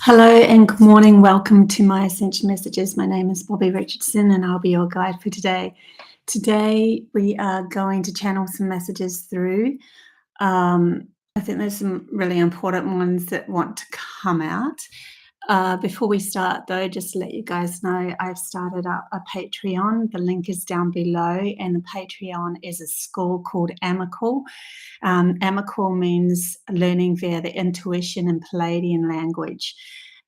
Hello and good morning. Welcome to my Ascension Messages. My name is Bobbie Richardson and I'll be your guide for today. Today we are going to channel some messages through. I think there's some really important ones that want to come out. Before we start though, just to let you guys know, I've started up a Patreon. The link is down below, and the Patreon is a school called AMAKEL. AMAKEL means learning via the intuition and Pleiadian language.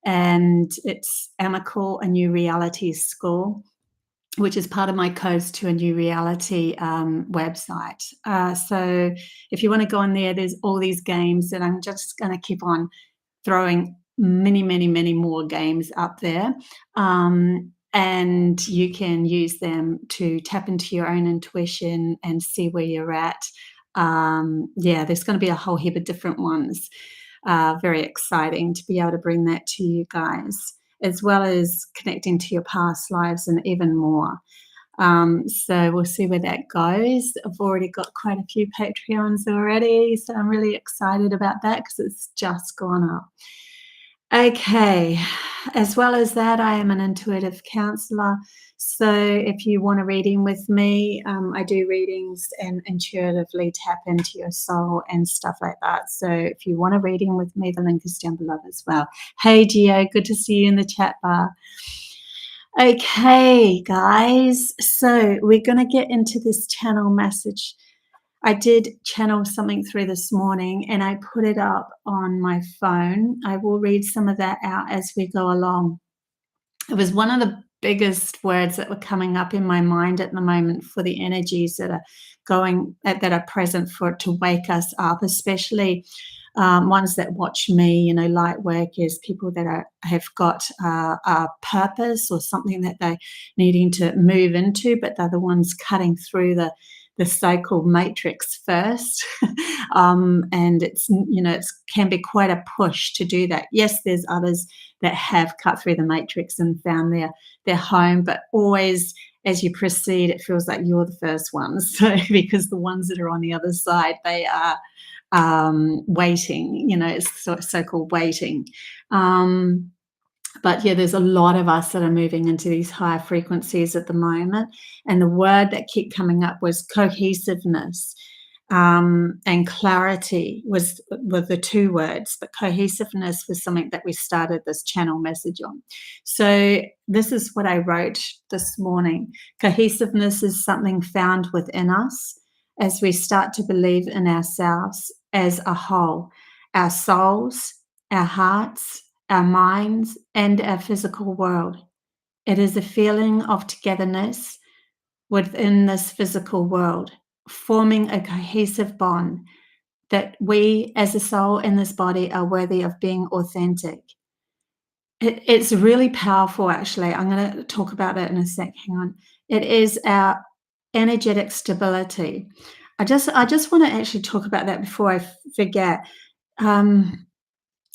And it's AMAKEL, a new reality school, which is part of my Codes to a New Reality website. So if you want to go on there, there's all these games that I'm just going to keep on throwing many more games up there. And you can use them to tap into your own intuition and see where you're at. Yeah, there's going to be a whole heap of different ones. Very exciting to be able to bring that to you guys, as well as connecting to your past lives and even more. So we'll see where that goes. I've already got quite a few Patreons already, so I'm really excited about that because it's just gone up. Okay, as well as that, I am an intuitive counselor. So if you want a reading with me, I do readings and intuitively tap into your soul and stuff like that. So if you want a reading with me, the link is down below as well. Hey, Gio, good to see you in the chat bar. Okay, guys, so we're going to get into this channel message. I did channel something through this morning and I put it up on my phone. I will read some of that out as we go along. It was one of the biggest words that were coming up in my mind at the moment for the energies that are present for it to wake us up, especially ones that watch me, you know, light workers, people that have got a purpose or something that they're needing to move into, but they're the ones cutting through the so-called matrix first. And it's, you know, it can be quite a push to do that. Yes, there's others that have cut through the matrix and found their home, but always as you proceed, it feels like you're the first ones. So because the ones that are on the other side, they are waiting, you know, it's so-called waiting. But yeah, there's a lot of us that are moving into these higher frequencies at the moment. And the word that kept coming up was cohesiveness, and clarity were the two words, but cohesiveness was something that we started this channel message on. So this is what I wrote this morning. Cohesiveness is something found within us as we start to believe in ourselves as a whole, our souls, our hearts, our minds, and our physical world. It is a feeling of togetherness within this physical world, forming a cohesive bond that we as a soul in this body are worthy of being authentic. It's really powerful, actually. I'm going to talk about it in a sec. Hang on. It is our energetic stability. I just want to actually talk about that before I forget.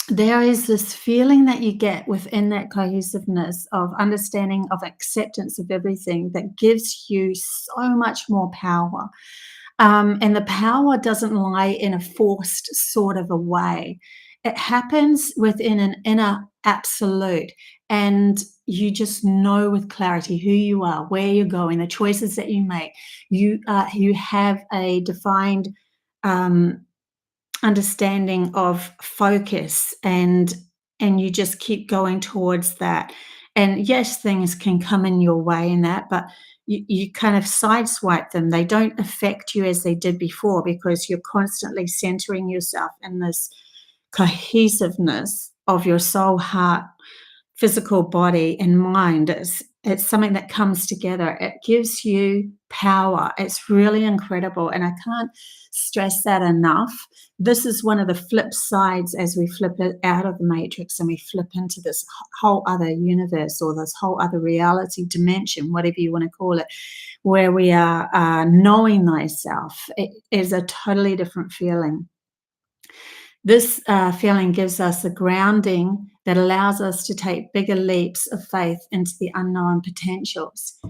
There is this feeling that you get within that cohesiveness of understanding, of acceptance of everything, that gives you so much more power. And the power doesn't lie in a forced sort of a way. It happens within an inner absolute, and you just know with clarity who you are, where you're going, the choices that you make. You have a defined understanding of focus, and you just keep going towards that. And yes, things can come in your way in that, but you kind of sideswipe them. They don't affect you as they did before, because you're constantly centering yourself in this cohesiveness of your soul, heart, physical body and mind. It's something that comes together. It gives you power. It's really incredible, and I can't stress that enough. This is one of the flip sides as we flip it out of the matrix and we flip into this whole other universe, or this whole other reality dimension, whatever you want to call it, where we are knowing thyself. It is a totally different feeling. This feeling gives us a grounding that allows us to take bigger leaps of faith into the unknown potentials.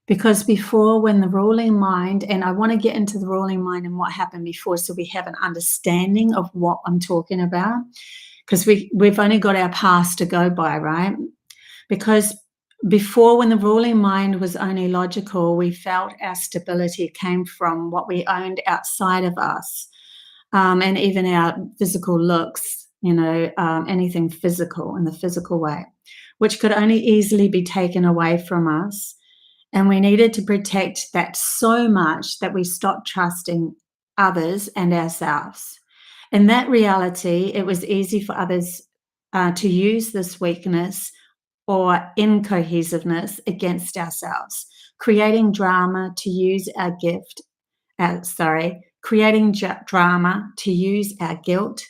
Because before, when the ruling mind, and I want to get into the ruling mind and what happened before so we have an understanding of what I'm talking about. because we've only got our past to go by, right? Because before, when the ruling mind was only logical, we felt our stability came from what we owned outside of us, and even our physical looks, anything physical in the physical way, which could only easily be taken away from us. And we needed to protect that so much that we stopped trusting others and ourselves. In that reality, it was easy for others to use this weakness or incohesiveness against ourselves, creating drama to use our gift. Creating drama to use our guilt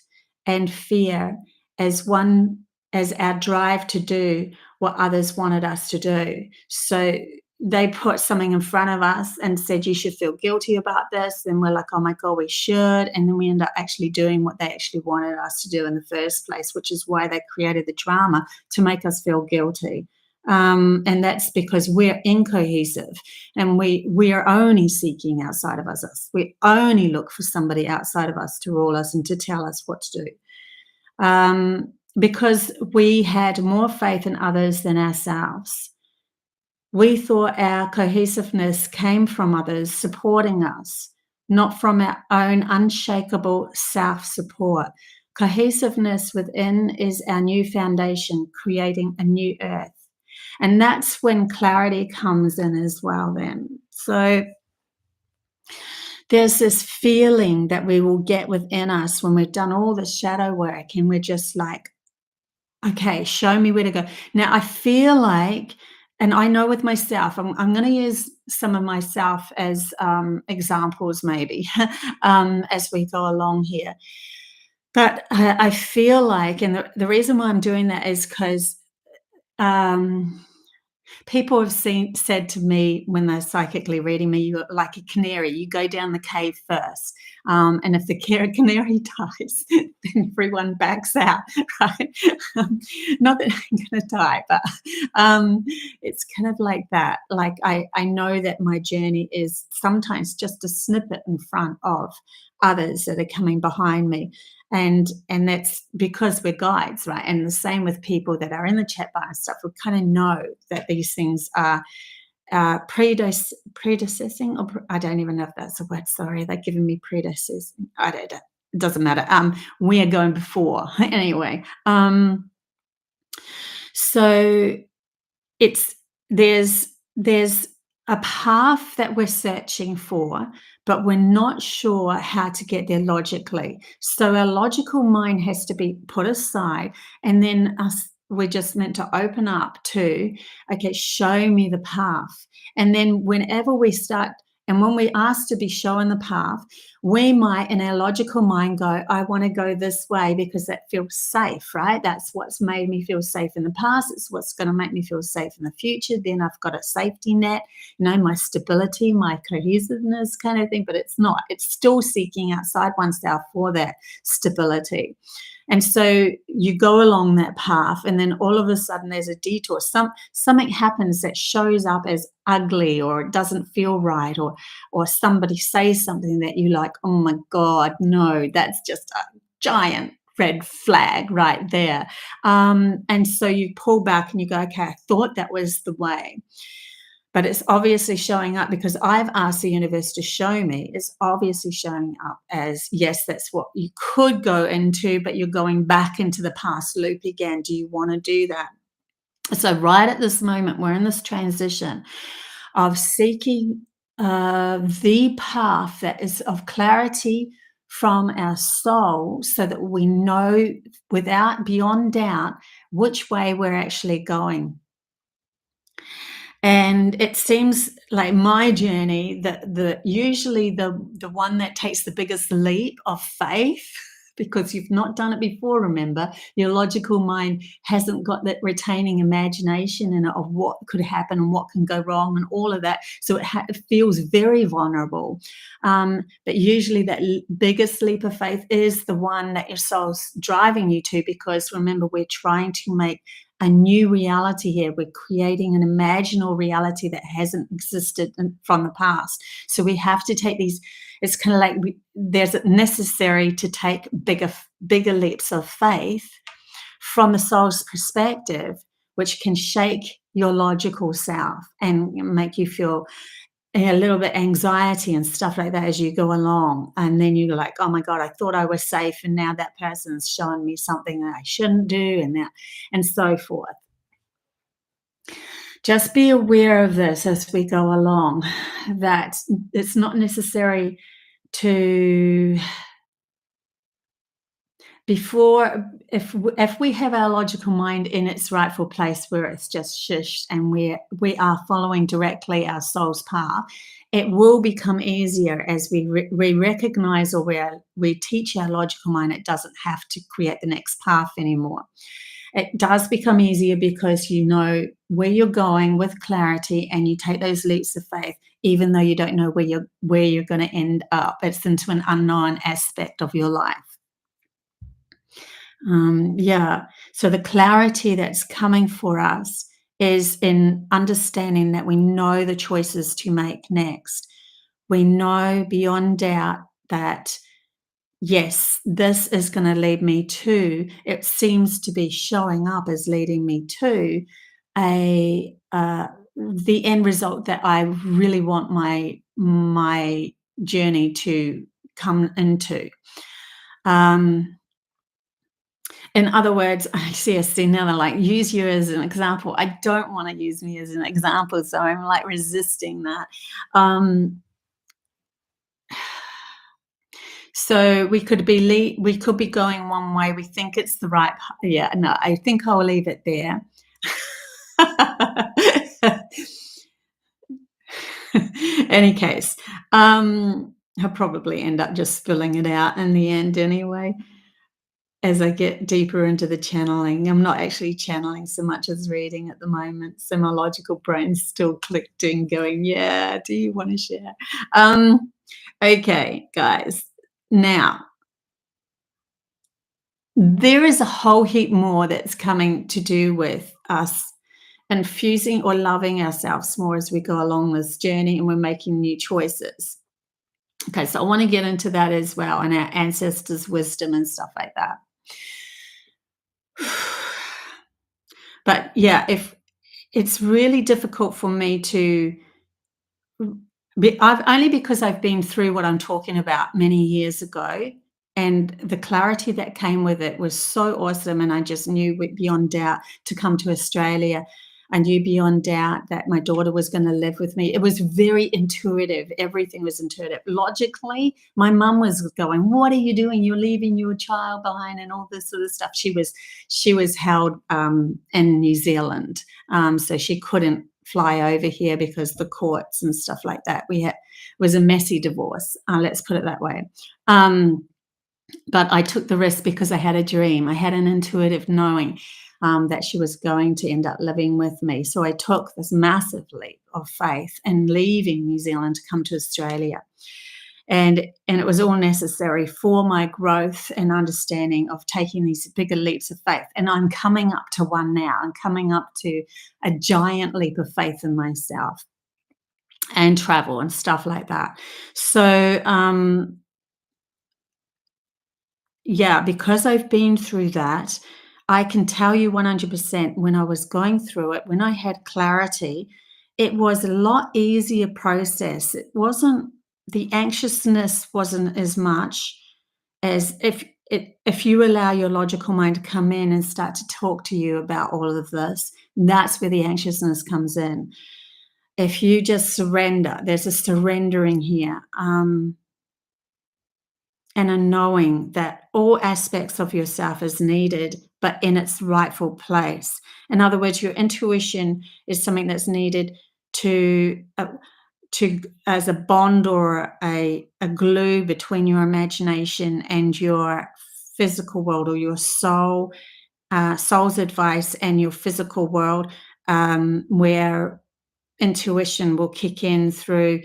and fear as our drive to do what others wanted us to do. So they put something in front of us and said, you should feel guilty about this. And we're like, oh my God, we should. And then we end up actually doing what they actually wanted us to do in the first place, which is why they created the drama, to make us feel guilty. And that's because we're incohesive, and we are only seeking outside of us. We only look for somebody outside of us to rule us and to tell us what to do. Because we had more faith in others than ourselves. We thought our cohesiveness came from others supporting us, not from our own unshakable self-support. Cohesiveness within is our new foundation, creating a new earth. And that's when clarity comes in as well then. So there's this feeling that we will get within us when we've done all the shadow work, and we're just like, okay, show me where to go. Now, I feel like, and I know with myself, I'm going to use some of myself as examples maybe as we go along here. But I feel like, and the reason why I'm doing that is because people have said to me when they're psychically reading me, you're like a canary, you go down the cave first. And if the canary dies, then everyone backs out, right? Not that I'm going to die, but it's kind of like that. Like I know that my journey is sometimes just a snippet in front of others that are coming behind me. And that's because we're guides, right? And the same with people that are in the chat bar and stuff. We kind of know that these things are predecessing, or I don't even know if that's a word. Sorry, they're giving me predecessing. It doesn't matter. We are going before anyway. So there's a path that we're searching for, but we're not sure how to get there logically. So our logical mind has to be put aside, and then we're just meant to open up to, okay, show me the path. And then whenever we start, and when we ask to be shown the path, we might, in our logical mind, go, I want to go this way because that feels safe, right? That's what's made me feel safe in the past. It's what's going to make me feel safe in the future. Then I've got a safety net, my stability, my cohesiveness kind of thing, but it's not. It's still seeking outside oneself for that stability. And so you go along that path, and then all of a sudden there's a detour. Something happens that shows up as ugly, or it doesn't feel right, or somebody says something that you like, oh my God, no, that's just a giant red flag right there. And so you pull back and you go, okay, I thought that was the way. But it's obviously showing up because I've asked the universe to show me. It's obviously showing up as, yes, that's what you could go into, but you're going back into the past loop again. Do you want to do that? So right at this moment, we're in this transition of seeking the path that is of clarity from our soul, so that we know beyond doubt which way we're actually going. And it seems like my journey, that usually the one that takes the biggest leap of faith, because you've not done it before, remember, your logical mind hasn't got that retaining imagination in it of what could happen and what can go wrong and all of that. So it feels very vulnerable. But usually that biggest leap of faith is the one that your soul's driving you to, because remember, we're trying to make a new reality here. We're creating an imaginal reality that hasn't existed from the past. So we have to take these, it's kind of like there's necessary to take bigger leaps of faith from the soul's perspective, which can shake your logical self and make you feel a little bit anxiety and stuff like that as you go along. And then you're like, oh my God, I thought I was safe. And now that person's showing me something that I shouldn't do, and so forth. Just be aware of this as we go along, that it's not necessary to if we have our logical mind in its rightful place where it's just shushed and we are following directly our soul's path, it will become easier as we recognize, or we teach our logical mind it doesn't have to create the next path anymore. It does become easier because you know where you're going with clarity, and you take those leaps of faith even though you don't know where you're going to end up. It's into an unknown aspect of your life. Yeah. So the clarity that's coming for us is in understanding that we know the choices to make next. We know beyond doubt that, yes, this is going to lead me to, it seems to be showing up as leading me to the end result that I really want my journey to come into. In other words, I see a scene now, like, use you as an example. I don't want to use me as an example, so I'm like resisting that. So we could be going one way. We think it's the right. Yeah, no, I think I'll leave it there. Any case, I'll probably end up just spilling it out in the end anyway. As I get deeper into the channeling, I'm not actually channeling so much as reading at the moment. So my logical brain's still clicking, going, yeah, do you want to share? Okay, guys. Now, there is a whole heap more that's coming to do with us infusing or loving ourselves more as we go along this journey and we're making new choices. Okay, so I want to get into that as well, and our ancestors' wisdom and stuff like that. But yeah, if it's really difficult for me to only because I've been through what I'm talking about many years ago, and the clarity that came with it was so awesome, and I just knew beyond doubt to come to Australia. I knew beyond doubt that my daughter was going to live with me. It was very intuitive. Everything was intuitive. Logically, my mum was going, "What are you doing? You're leaving your child behind," and all this sort of stuff. She was held in New Zealand, so she couldn't fly over here because the courts and stuff like that. It was a messy divorce. Let's put it that way. But I took the risk because I had a dream. I had an intuitive knowing that she was going to end up living with me. So I took this massive leap of faith and leaving New Zealand to come to Australia. And it was all necessary for my growth and understanding of taking these bigger leaps of faith. And I'm coming up to one now. I'm coming up to a giant leap of faith in myself and travel and stuff like that. So, yeah, because I've been through that, I can tell you 100% when I was going through it, when I had clarity, it was a lot easier process. It wasn't, the anxiousness wasn't as much as if you allow your logical mind to come in and start to talk to you about all of this. That's where the anxiousness comes in. If you just surrender, there's a surrendering here. And a knowing that all aspects of yourself is needed, but in its rightful place. In other words, your intuition is something that's needed to as a bond or a glue between your imagination and your physical world, or your soul's advice and your physical world, where intuition will kick in through,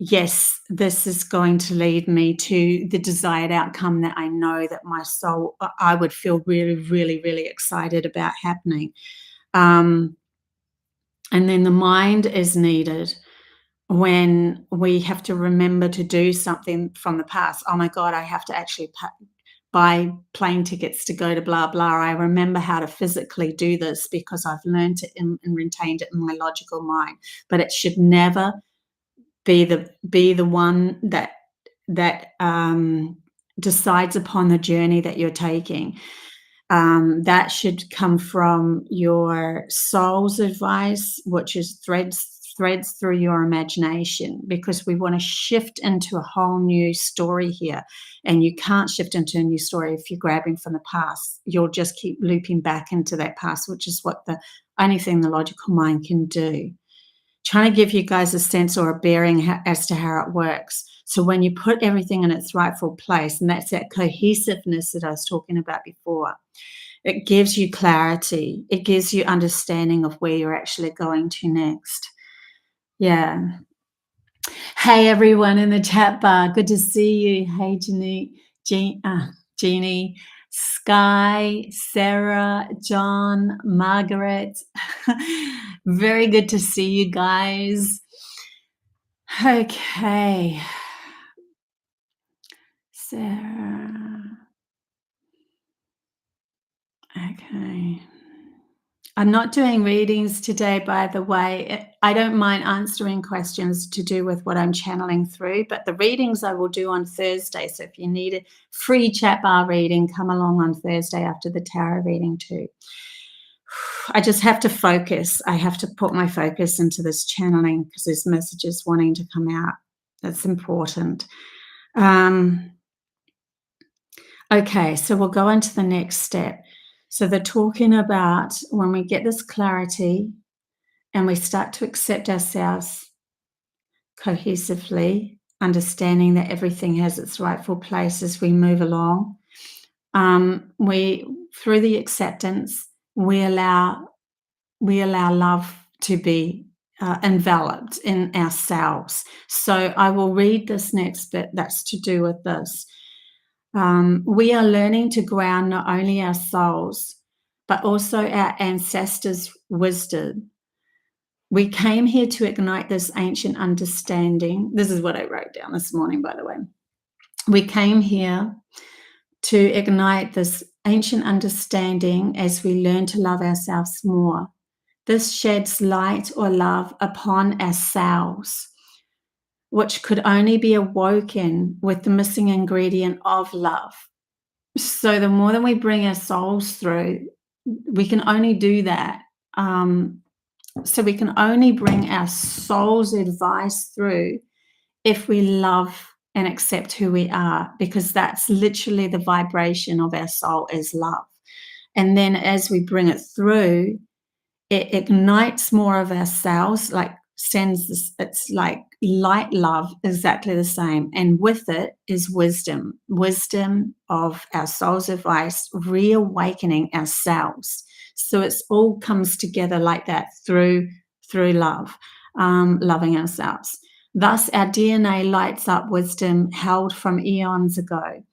yes, this is going to lead me to the desired outcome that I know that my soul, I would feel really, really, really excited about happening. And then the mind is needed when we have to remember to do something from the past. Oh my God, I have to actually buy plane tickets to go to blah, blah. I remember how to physically do this because I've learned it and retained it in my logical mind. But it should never be the one that decides upon the journey that you're taking. That should come from your soul's advice, which is threads through your imagination, because we want to shift into a whole new story here. And you can't shift into a new story if you're grabbing from the past. You'll just keep looping back into that past, which is what the only thing the logical mind can do. Trying to give you guys a sense or a bearing as to how it works. So when you put everything in its rightful place, and that's that cohesiveness that I was talking about before, it gives you clarity. It gives you understanding of where you're actually going to next. Yeah. Hey, everyone in the chat bar. Good to see you. Hey, Jeannie, Sky, Sarah, John, Margaret. Very good to see you guys. Okay. Sarah. Okay. I'm not doing readings today, by the way. I don't mind answering questions to do with what I'm channeling through, but the readings I will do on Thursday. So if you need a free chat bar reading, come along on Thursday after the tarot reading too. I just have to focus. I have to put my focus into this channeling because there's messages wanting to come out. That's important. Okay, so we'll go into the next step. So they're talking about when we get this clarity and we start to accept ourselves cohesively, understanding that everything has its rightful place as we move along. Through the acceptance, we allow love to be enveloped in ourselves. So I will read this next bit that's to do with this. We are learning to ground not only our souls, but also our ancestors' wisdom. We came here to ignite this ancient understanding. This is what I wrote down this morning, by the way. We came here to ignite this ancient understanding as we learn to love ourselves more. This sheds light or love upon ourselves, which could only be awoken with the missing ingredient of love. So the more that we bring our souls through, we can only do that. So we can only bring our soul's advice through if we love and accept who we are, because that's literally the vibration of our soul is love. And then as we bring it through, it ignites more of ourselves, like sends this, it's like light love, exactly the same. And with it is wisdom of our soul's advice, reawakening ourselves. So it's all comes together like that through love, loving ourselves. Thus, our DNA lights up wisdom held from eons ago.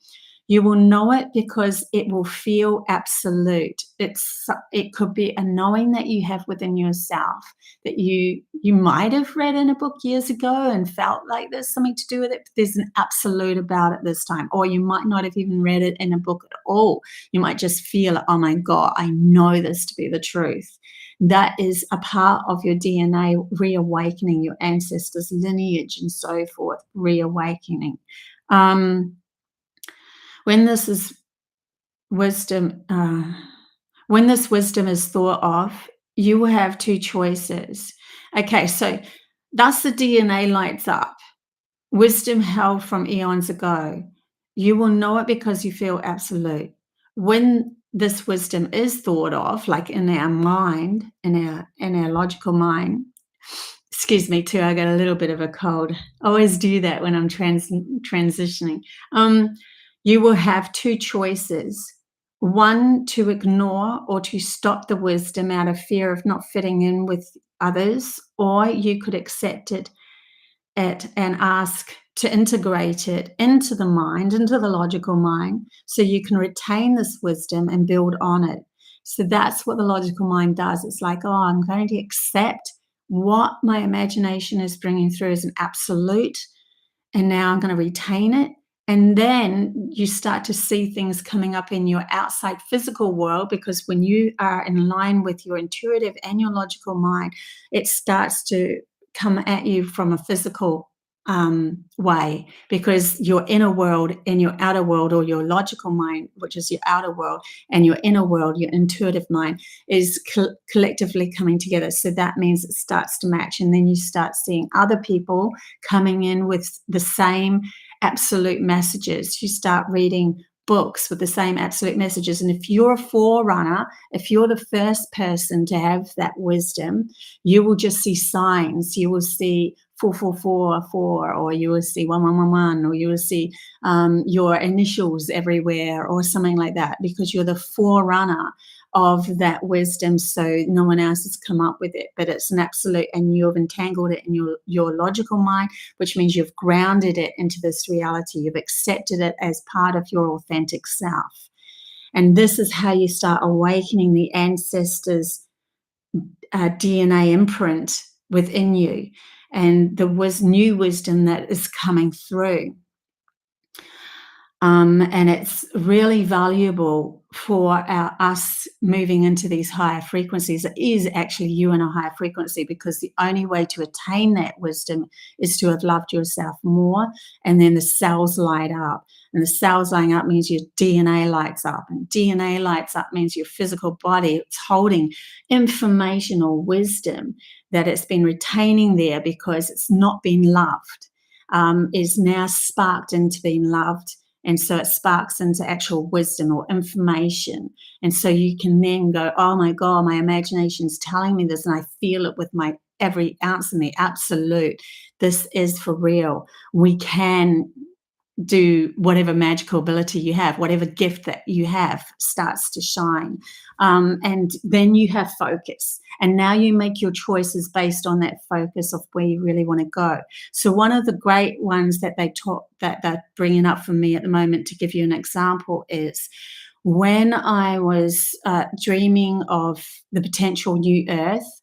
You will know it because it will feel absolute. It could be a knowing that you have within yourself that you might have read in a book years ago and felt like there's something to do with it, but there's an absolute about it this time. Or you might not have even read it in a book at all. You might just feel, oh my God, I know this to be the truth. That is a part of your DNA reawakening, your ancestors' lineage and so forth, reawakening. When this wisdom is thought of, you will have two choices. Okay, so thus the DNA lights up. Wisdom held from eons ago. You will know it because you feel absolute. When this wisdom is thought of, like in our mind, in our logical mind, excuse me too, I got a little bit of a cold. I always do that when I'm transitioning. You will have two choices. One, to ignore or to stop the wisdom out of fear of not fitting in with others, or you could accept it and ask to integrate it into the mind, into the logical mind, so you can retain this wisdom and build on it. So that's what the logical mind does. It's like, oh, I'm going to accept what my imagination is bringing through as an absolute, and now I'm going to retain it. And then you start to see things coming up in your outside physical world, because when you are in line with your intuitive and your logical mind, it starts to come at you from a physical way, because your inner world and your outer world, or your logical mind, which is your outer world, and your inner world, your intuitive mind, is collectively coming together. So that means it starts to match. And then you start seeing other people coming in with the same absolute messages. You start reading books with the same absolute messages. And if you're a forerunner, if you're the first person to have that wisdom, you will just see signs. You will see 4444, or you will see 1111, or you will see your initials everywhere, or something like that, because you're the forerunner of that wisdom. So no one else has come up with it, but it's an absolute, and you've entangled it in your logical mind, which means you've grounded it into this reality. You've accepted it as part of your authentic self. And this is how you start awakening the ancestors' DNA imprint within you, and the new wisdom that is coming through. And it's really valuable for us moving into these higher frequencies. It is actually you in a higher frequency, because the only way to attain that wisdom is to have loved yourself more, and then the cells light up. And the cells lighting up means your DNA lights up, and DNA lights up means your physical body, it's holding information or wisdom that it's been retaining there because it's not been loved, is now sparked into being loved. And so it sparks into actual wisdom or information. And so you can then go, oh my God, my imagination's telling me this, and I feel it with my every ounce of me. Absolute. This is for real. We can do whatever magical ability you have, whatever gift that you have starts to shine. And then you have focus. And now you make your choices based on that focus of where you really want to go. So one of the great ones that they taught, that they're bringing up for me at the moment, to give you an example, is when I was dreaming of the potential new Earth.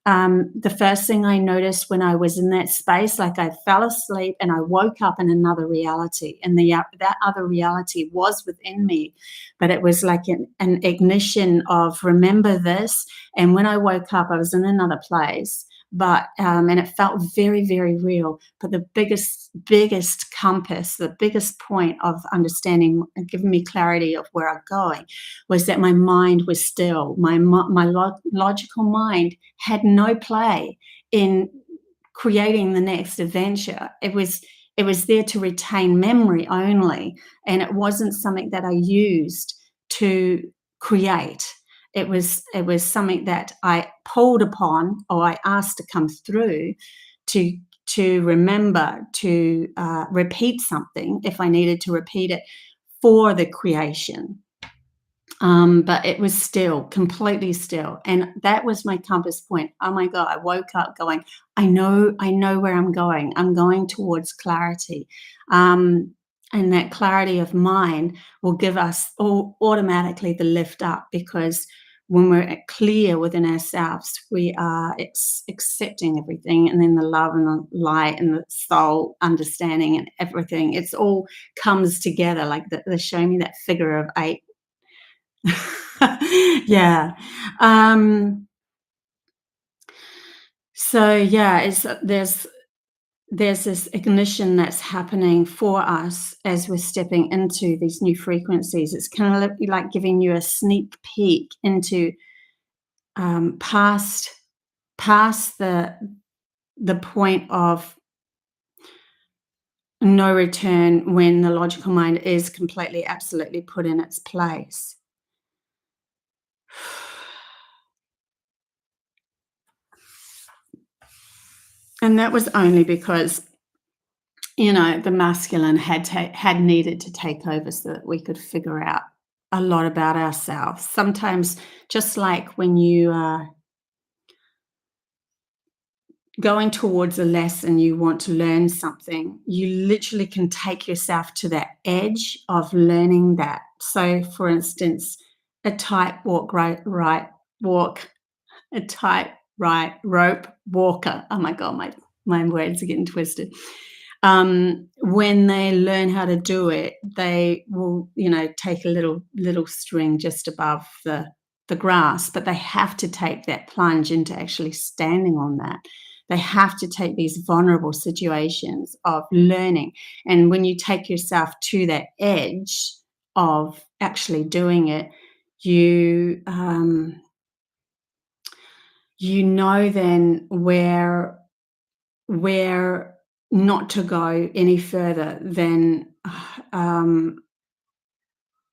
The first thing I noticed when I was in that space, like I fell asleep and I woke up in another reality, and that other reality was within me, but it was like an ignition of remember this. And when I woke up, I was in another place, but and it felt very, very real. But the biggest compass, the biggest point of understanding and giving me clarity of where I'm going, was that my mind was still. My logical mind had no play in creating the next adventure. It was there to retain memory only, and it wasn't something that I used to create. It was something that I pulled upon, or I asked to come through, to remember, to repeat something if I needed to repeat it for the creation. But it was still, completely still. And that was my compass point. Oh my God, I woke up going, I know where I'm going. I'm going towards clarity. And that clarity of mind will give us automatically the lift up, because when we're clear within ourselves, we are accepting everything. And then the love and the light and the soul understanding and everything, it's all comes together. Like they show me that figure of 8. Yeah. So yeah, there's this ignition that's happening for us as we're stepping into these new frequencies. It's kind of like giving you a sneak peek into past the point of no return, when the logical mind is completely, absolutely put in its place. And that was only because, the masculine had needed to take over so that we could figure out a lot about ourselves. Sometimes, just like when you are going towards a lesson, you want to learn something, you literally can take yourself to that edge of learning that. So, for instance, a tight walk, right walk, a tight right rope walker. Oh my God, my words are getting twisted. when they learn how to do it, they will, take a little string just above the grass, but they have to take that plunge into actually standing on that. They have to take these vulnerable situations of learning. And when you take yourself to that edge of actually doing it, you then where not to go any further than um,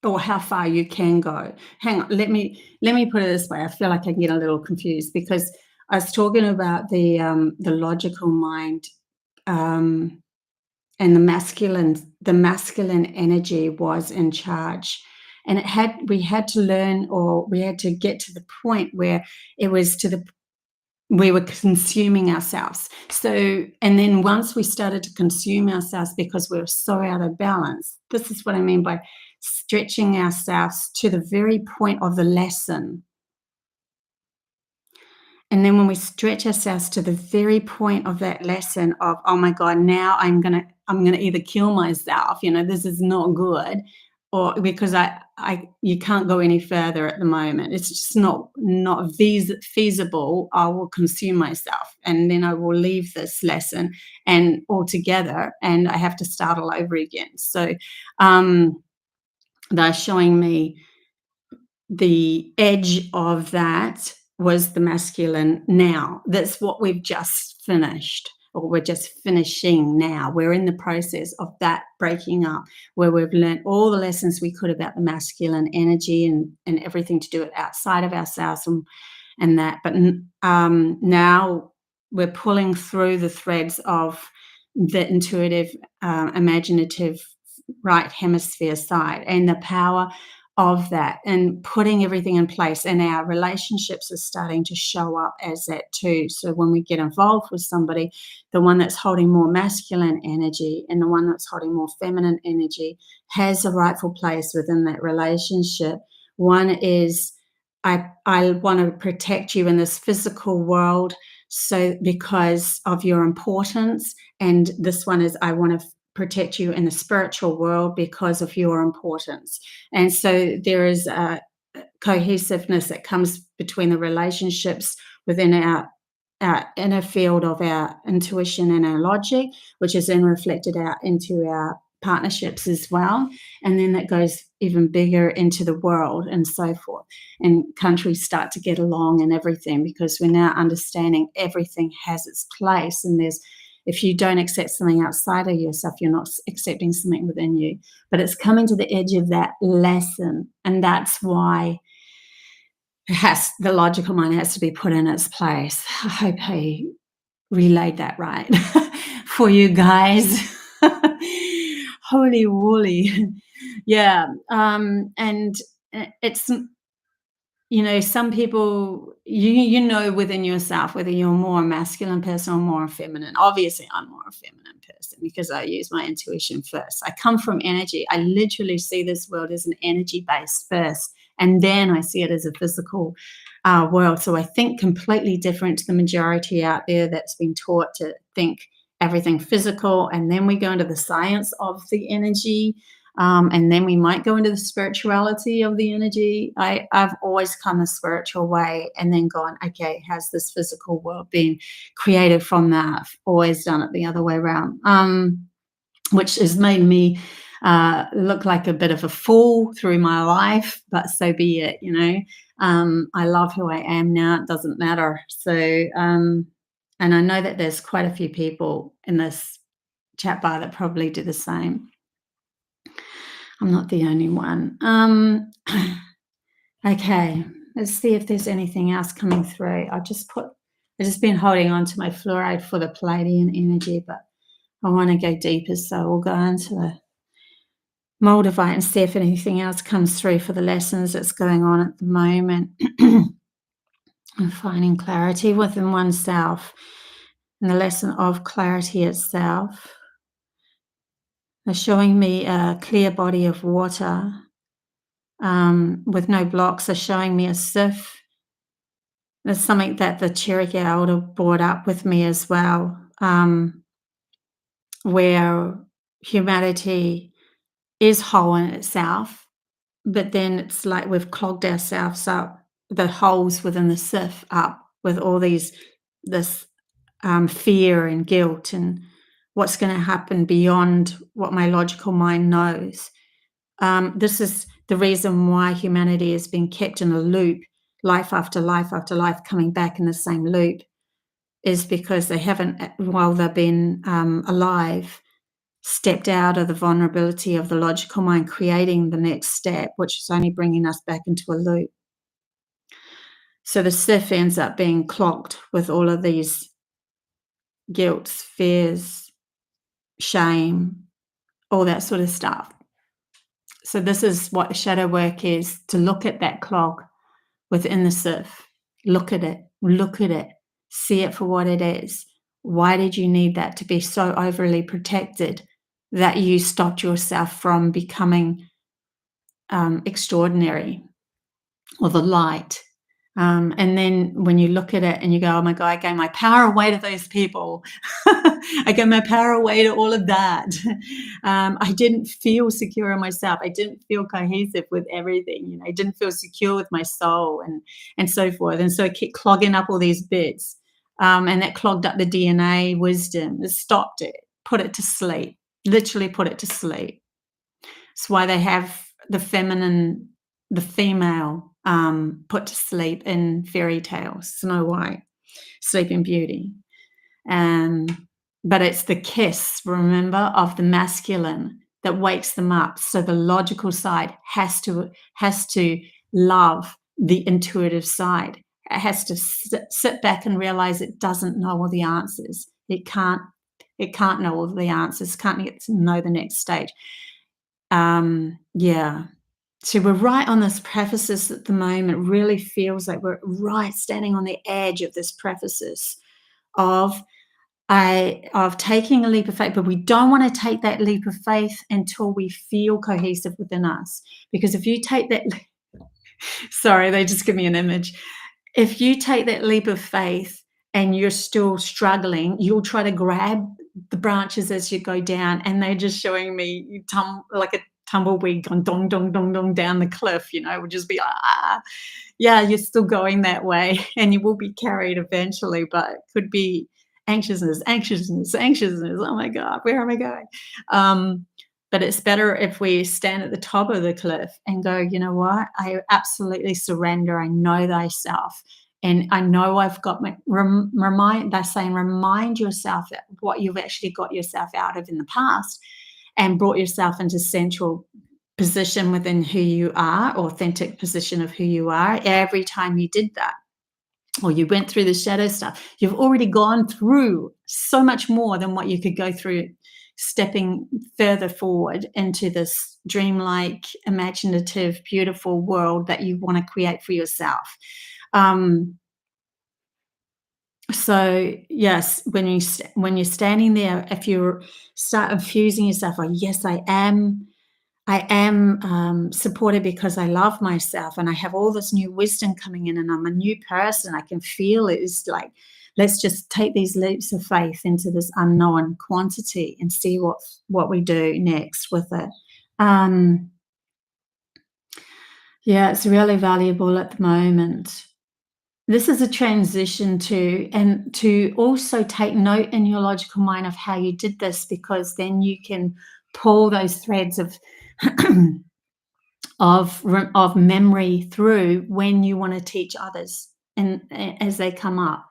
or how far you can go. Hang on, let me put it this way. I feel like I get a little confused because I was talking about the logical mind, um, and the masculine energy was in charge, and we had to learn, or we had to get to the point where it was to the we were consuming ourselves. So, and then once we started to consume ourselves because we were so out of balance, this is what I mean by stretching ourselves to the very point of the lesson. And then when we stretch ourselves to the very point of that lesson of, oh my God, now I'm gonna either kill myself, this is not good, or because you can't go any further at the moment. It's just not feasible. I will consume myself, and then I will leave this lesson and altogether, and I have to start all over again. So they're showing me the edge of that was the masculine now. That's what we've just finished, or we're just finishing now. We're in the process of that breaking up, where we've learned all the lessons we could about the masculine energy and everything to do it outside of ourselves and that. But now we're pulling through the threads of the intuitive, imaginative right hemisphere side and the power of that, and putting everything in place, and our relationships are starting to show up as that too. So when we get involved with somebody, the one that's holding more masculine energy and the one that's holding more feminine energy has a rightful place within that relationship. One is, I want to protect you in this physical world, so because of your importance, and this one is, I want to protect you in the spiritual world because of your importance. And so there is a cohesiveness that comes between the relationships within our inner field of our intuition and our logic, which is then reflected out into our partnerships as well. And then that goes even bigger into the world and so forth. And countries start to get along and everything, because we're now understanding everything has its place. And if you don't accept something outside of yourself, you're not accepting something within you. But it's coming to the edge of that lesson. And that's why the logical mind has to be put in its place. I hope I relayed that right for you guys. Holy woolly. Yeah. And it's, some people, within yourself whether you're more a masculine person or more feminine. Obviously, I'm more a feminine person because I use my intuition first. I come from energy. I literally see this world as an energy based first, and then I see it as a physical world. So I think completely different to the majority out there that's been taught to think everything physical, and then we go into the science of the energy. And then we might go into the spirituality of the energy. I've always come the spiritual way, and then gone, okay, has this physical world been created from that? I've always done it the other way around, which has made me look like a bit of a fool through my life, but so be it, I love who I am now. It doesn't matter. So, and I know that there's quite a few people in this chat bar that probably do the same. I'm not the only one. Okay, let's see if there's anything else coming through. I've just been holding on to my fluoride for the Pleiadian energy, but I want to go deeper, so we'll go into the Moldavite and see if anything else comes through for the lessons that's going on at the moment. And finding clarity within oneself, and the lesson of clarity itself. They're showing me a clear body of water with no blocks. They're showing me a sieve. There's something that the Cherokee elder brought up with me as well. where humanity is whole in itself, but then it's like we've clogged ourselves up, the holes within the sieve up with all this fear and guilt and what's going to happen beyond what my logical mind knows. This is the reason why humanity has been kept in a loop, life after life after life, coming back in the same loop, is because they haven't, while they've been alive, stepped out of the vulnerability of the logical mind, creating the next step, which is only bringing us back into a loop. So the sieve ends up being clogged with all of these guilts, fears, shame, all that sort of stuff. So this is what shadow work is, to look at that clog within the sieve. Look at it, see it for what it is. Why did you need that to be so overly protected that you stopped yourself from becoming extraordinary or the light? And then when you look at it and you go, oh my God, I gave my power away to those people. I gave my power away to all of that. I didn't feel secure in myself. I didn't feel cohesive with everything. You know, I didn't feel secure with my soul and so forth. And so I kept clogging up all these bits. And that clogged up the DNA wisdom. It stopped it, put it to sleep, literally put it to sleep. It's why they have the feminine, the female, put to sleep in fairy tales, Snow White, Sleeping Beauty. But it's the kiss, remember, of the masculine that wakes them up. So the logical side has to love the intuitive side. It has to sit back and realize it doesn't know all the answers. It can't know all the answers, can't get to know the next stage. Yeah. So we're right on this precipice at the moment. It really feels like we're right standing on the edge of this precipice of taking a leap of faith, but we don't want to take that leap of faith until we feel cohesive within us. Because if you take that, sorry, they just give me an image. If you take that leap of faith and you're still struggling, you'll try to grab the branches as you go down, and they're just showing me like a tumbleweed going dong, dong, dong, dong down the cliff, you know, would just be yeah, you're still going that way and you will be carried eventually, but it could be anxiousness. Oh my God, where am I going? But it's better if we stand at the top of the cliff and go, you know what? I absolutely surrender. I know thyself. And I know I've got my they're saying remind yourself that what you've actually got yourself out of in the past and brought yourself into central position within who you are, authentic position of who you are. Every time you did that, or you went through the shadow stuff, you've already gone through so much more than what you could go through stepping further forward into this dreamlike, imaginative, beautiful world that you want to create for yourself. So yes, when you're standing there, if you start infusing yourself, like, yes, I am supported because I love myself and I have all this new wisdom coming in and I'm a new person. I can feel it. It's like, let's just take these leaps of faith into this unknown quantity and see what we do next with it. Yeah, it's really valuable at the moment. This is a transition to also take note in your logical mind of how you did this, because then you can pull those threads of of memory through when you want to teach others and as they come up,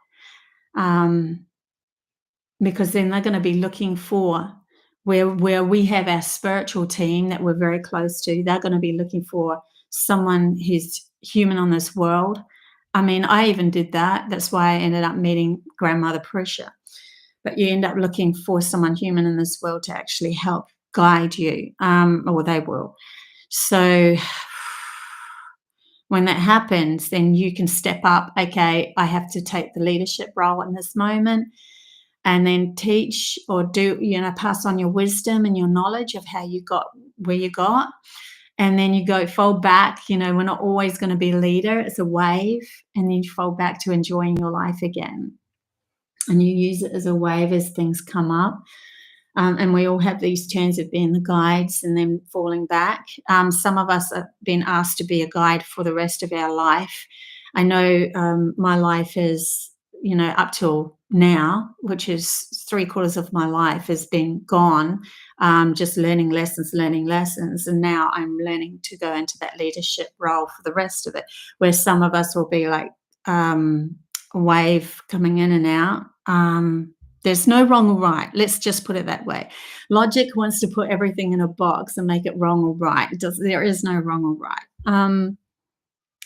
because then they're going to be looking for where we have our spiritual team that we're very close to. They're going to be looking for someone who's human on this world. I mean, I even did that. That's why I ended up meeting Grandmother Pressure. But you end up looking for someone human in this world to actually help guide you, or they will. So when that happens, then you can step up. Okay, I have to take the leadership role in this moment, and then teach or pass on your wisdom and your knowledge of how you got where you got. And then you go fold back. We're not always going to be a leader. It's a wave. And then you fold back to enjoying your life again. And you use it as a wave as things come up. And we all have these turns of being the guides and then falling back. Some of us have been asked to be a guide for the rest of our life. I know my life is, up till now, which is 3/4 of my life has been gone, just learning lessons. And now I'm learning to go into that leadership role for the rest of it, where some of us will be like a wave coming in and out. There's no wrong or right. Let's just put it that way. Logic wants to put everything in a box and make it wrong or right. There is no wrong or right.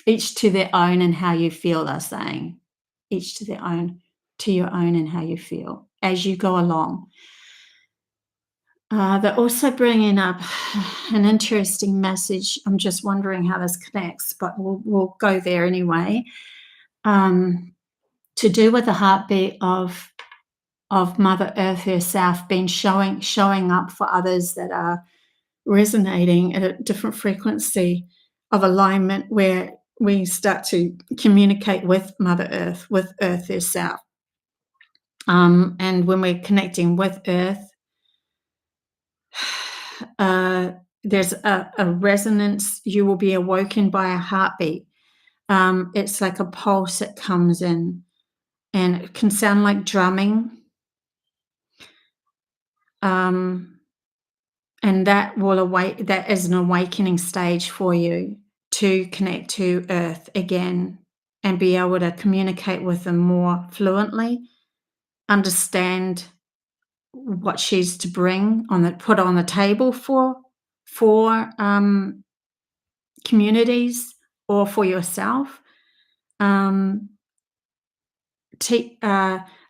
Each to their own and how you feel, they're saying. Each to their own, to your own and how you feel as you go along. They're also bringing up an interesting message. I'm just wondering how this connects, but we'll go there anyway. To do with the heartbeat of Mother Earth herself being showing up for others that are resonating at a different frequency of alignment, where we start to communicate with Mother Earth, with Earth herself. And when we're connecting with Earth, there's a resonance. You will be awoken by a heartbeat. It's like a pulse that comes in, and it can sound like drumming. And that is an awakening stage for you to connect to Earth again and be able to communicate with them more fluently, understand what she's to bring put on the table for communities or for yourself.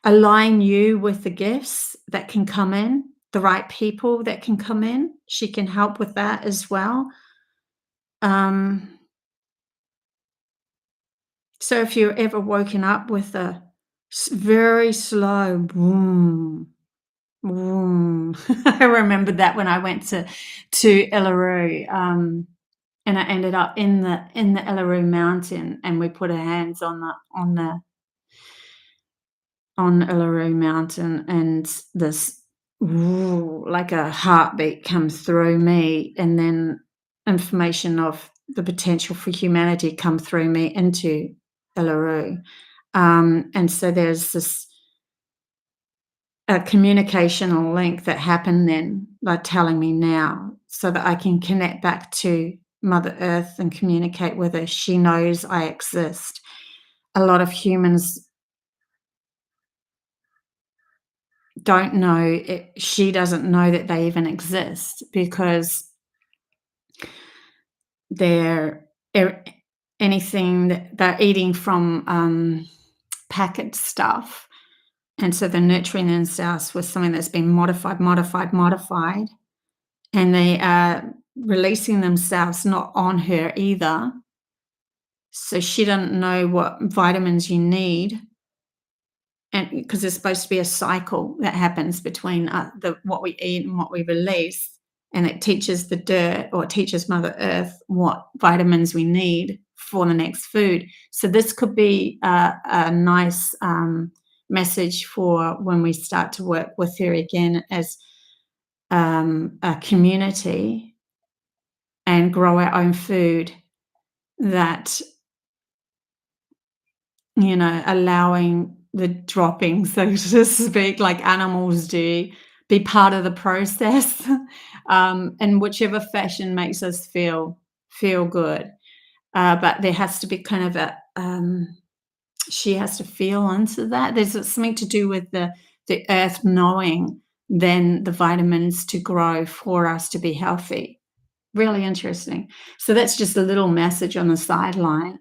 Align you with the gifts that can come in, the right people that can come in. She can help with that as well. So if you're ever woken up with a very slow boom, boom. I remember that when I went to Uluru, and I ended up in the Uluru Mountain, and we put our hands on Uluru Mountain, and this like a heartbeat comes through me, and then information of the potential for humanity come through me into Uluru. And so there's this a communicational link that happened then, like telling me now, so that I can connect back to Mother Earth and communicate with her. She knows I exist. A lot of humans don't know it. She doesn't know that they even exist, because they're anything that they're eating from packet stuff, and so they're nurturing themselves with something that's been modified, and they are releasing themselves not on her either. So she doesn't know what vitamins you need. And because there's supposed to be a cycle that happens between what we eat and what we release, and it teaches the dirt, or it teaches Mother Earth what vitamins we need for the next food. So this could be a nice message for when we start to work with her again as a community and grow our own food, that, allowing the dropping, so to speak, like animals do, be part of the process, in whichever fashion makes us feel good. But there has to be kind of she has to feel into that. There's something to do with the earth knowing then the vitamins to grow for us to be healthy. Really interesting. So that's just a little message on the sideline.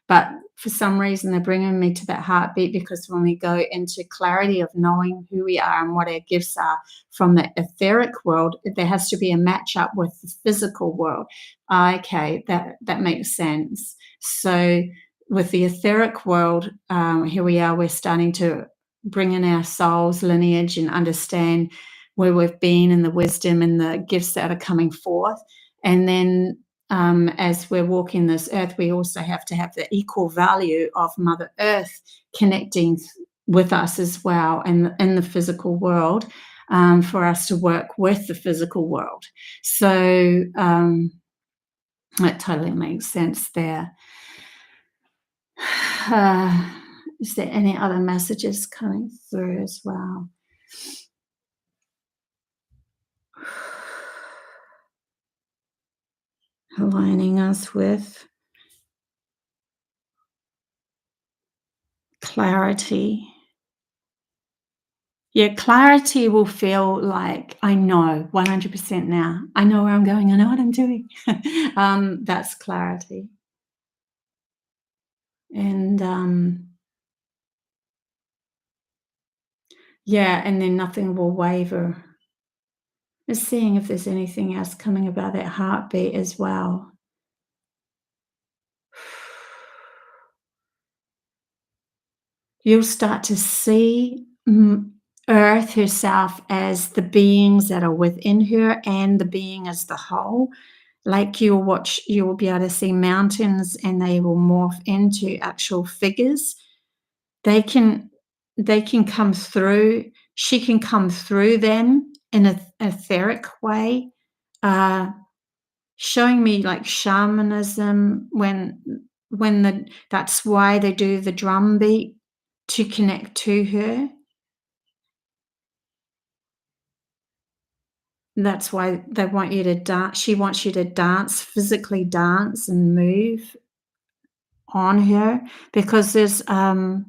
But for some reason, they're bringing me to that heartbeat, because when we go into clarity of knowing who we are and what our gifts are from the etheric world, there has to be a match up with the physical world. Okay, that makes sense. So with the etheric world, here we are, we're starting to bring in our soul's lineage and understand where we've been and the wisdom and the gifts that are coming forth. And then as we're walking this earth, we also have to have the equal value of Mother Earth connecting with us as well, and in the physical world. for us to work with the physical world. So it totally makes sense there. Uh, is there any other messages coming through as well? Aligning us with clarity. Yeah, clarity will feel like I know 100% now. I know where I'm going. I know what I'm doing. That's clarity. And yeah, and then nothing will waver. Just seeing if there's anything else coming about that heartbeat as well. You'll start to see Earth herself as the beings that are within her and the being as the whole. Like you will be able to see mountains and they will morph into actual figures. They can come through. She can come through them in an etheric way, uh, showing me like shamanism that's why they do the drum beat to connect to her. That's why they want you to dance. She wants you to dance, physically dance and move on her because there's a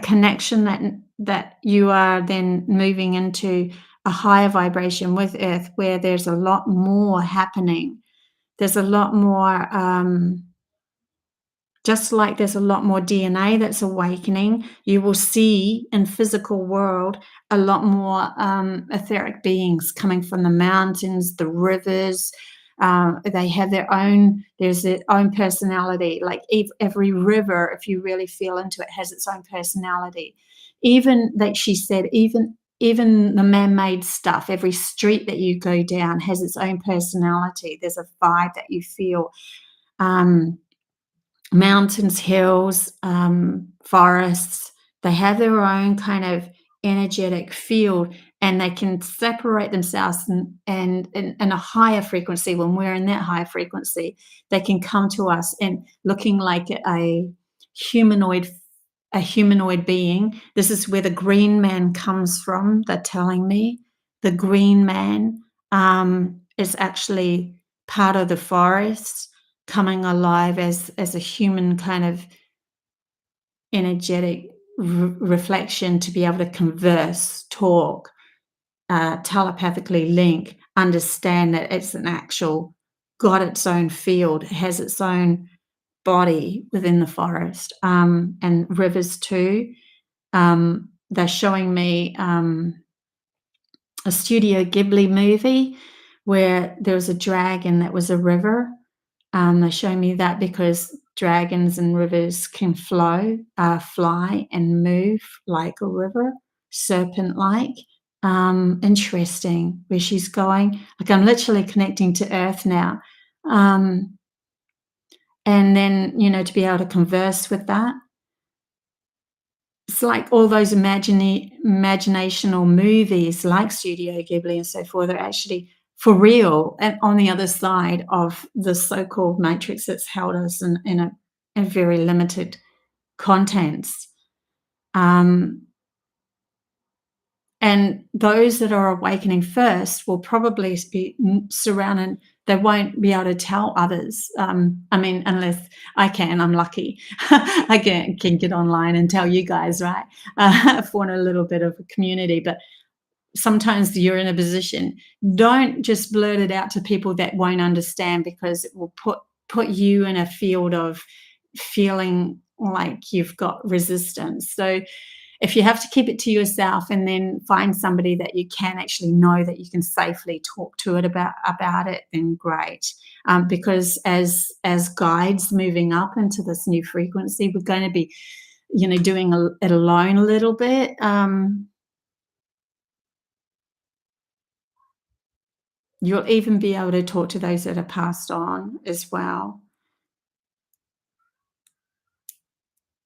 connection that you are then moving into a higher vibration with Earth where there's a lot more happening. There's a lot more just like there's a lot more DNA that's awakening, you will see in physical world a lot more etheric beings coming from the mountains, the rivers. They have there's their own personality. Like every river, if you really feel into it, has its own personality. Even like she said, even the man-made stuff, every street that you go down has its own personality. There's a vibe that you feel. Mountains, hills, forests, they have their own kind of energetic field and they can separate themselves and in a higher frequency. When we're in that higher frequency, they can come to us and looking like humanoid a humanoid being. This is where the green man comes from. They're telling me the green man is actually part of the forest coming alive as a human kind of energetic reflection to be able to converse, talk, telepathically link, understand that it's an actual got its own field, has its own body within the forest, and rivers too. They're showing me a Studio Ghibli movie where there was a dragon that was a river. They show me that because dragons and rivers can fly and move like a river, serpent-like. Interesting where she's going. Like I'm literally connecting to Earth now. And then, to be able to converse with that. It's like all those imaginational movies like Studio Ghibli and so forth are actually for real and on the other side of the so-called matrix that's held us in a very limited contents. And those that are awakening first will probably be surrounded. They won't be able to tell others. Unless I can, I'm lucky. I can get online and tell you guys, right? Form a little bit of a community. But sometimes you're in a position. Don't just blurt it out to people that won't understand because it will put you in a field of feeling like you've got resistance. So if you have to keep it to yourself and then find somebody that you can actually know that you can safely talk to it about it, then great. Because as guides moving up into this new frequency, we're going to be, doing it alone a little bit. You'll even be able to talk to those that are passed on as well.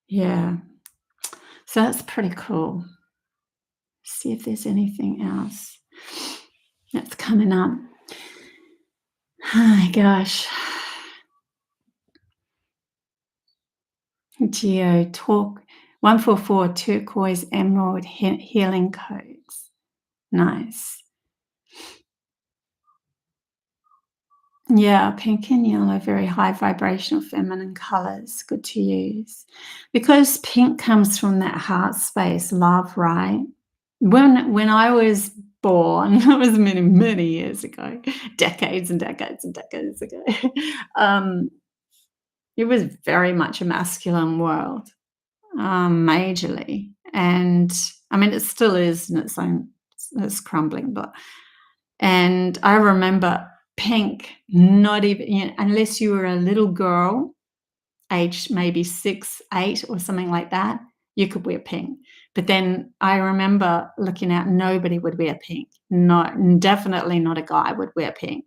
Yeah. So that's pretty cool. See if there's anything else that's coming up. Oh my gosh. Geo talk 144 turquoise emerald healing codes. Nice. Yeah, pink and yellow, very high vibrational feminine colors. Good to use. Because pink comes from that heart space, love, right? When I was born, it was many, many years ago, decades and decades and decades ago. um, it was very much a masculine world, majorly. And I mean, it still is in its own, it's crumbling, but and I remember pink, not even, unless you were a little girl, aged maybe 6, 8 or something like that, you could wear pink. But then I remember looking out, nobody would wear pink. Not definitely not a guy would wear pink.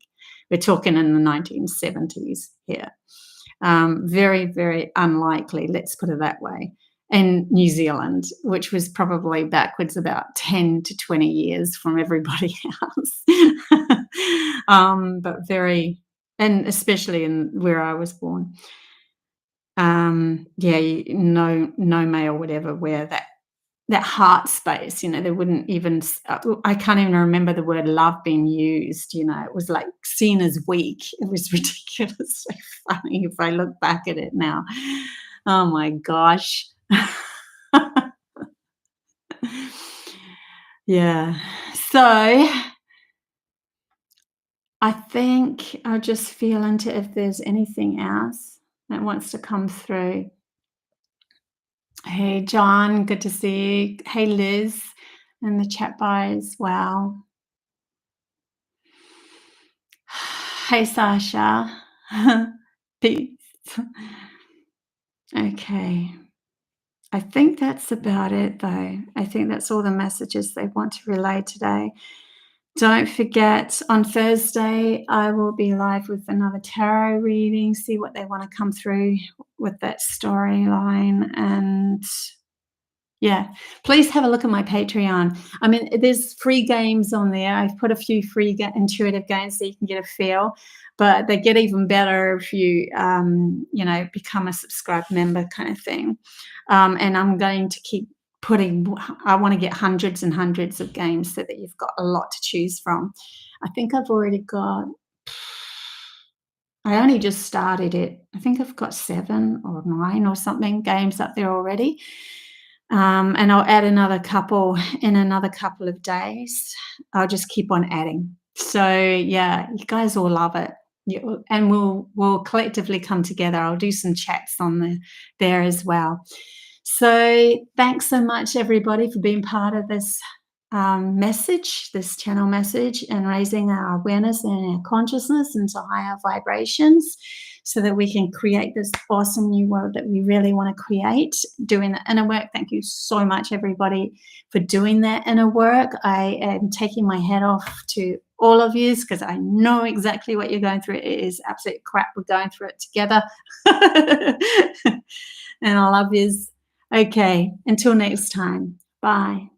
We're talking in the 1970s here. Very, very unlikely, let's put it that way. In New Zealand, which was probably backwards about 10 to 20 years from everybody else. But very, and especially in where I was born. Yeah, no male would ever wear that heart space, they wouldn't even I can't even remember the word love being used, it was like seen as weak. It was ridiculously funny if I look back at it now. Oh my gosh. Yeah. So I think I'll just feel into if there's anything else that wants to come through. Hey, John, good to see you. Hey, Liz, in the chat bar as well. Hey, Sasha. Peace. Okay. I think that's about it, though. I think that's all the messages they want to relay today. Don't forget, on Thursday, I will be live with another tarot reading, see what they want to come through with that storyline. And yeah, please have a look at my Patreon. I mean, there's free games on there. I've put a few free intuitive games so you can get a feel, but they get even better if you, become a subscribed member kind of thing. And I'm going to keep I want to get hundreds and hundreds of games so that you've got a lot to choose from. I think I've already got, I only just started it. I think I've got 7 or 9 or something games up there already. And I'll add another couple in another couple of days. I'll just keep on adding. So yeah, you guys will love it. And we'll collectively come together. I'll do some chats on there as well. So thanks so much, everybody, for being part of this this channel message, and raising our awareness and our consciousness into higher vibrations so that we can create this awesome new world that we really want to create, doing the inner work. Thank you so much, everybody, for doing that inner work. I am taking my hat off to all of you because I know exactly what you're going through. It is absolute crap. We're going through it together. And I love yous. Okay, until next time. Bye.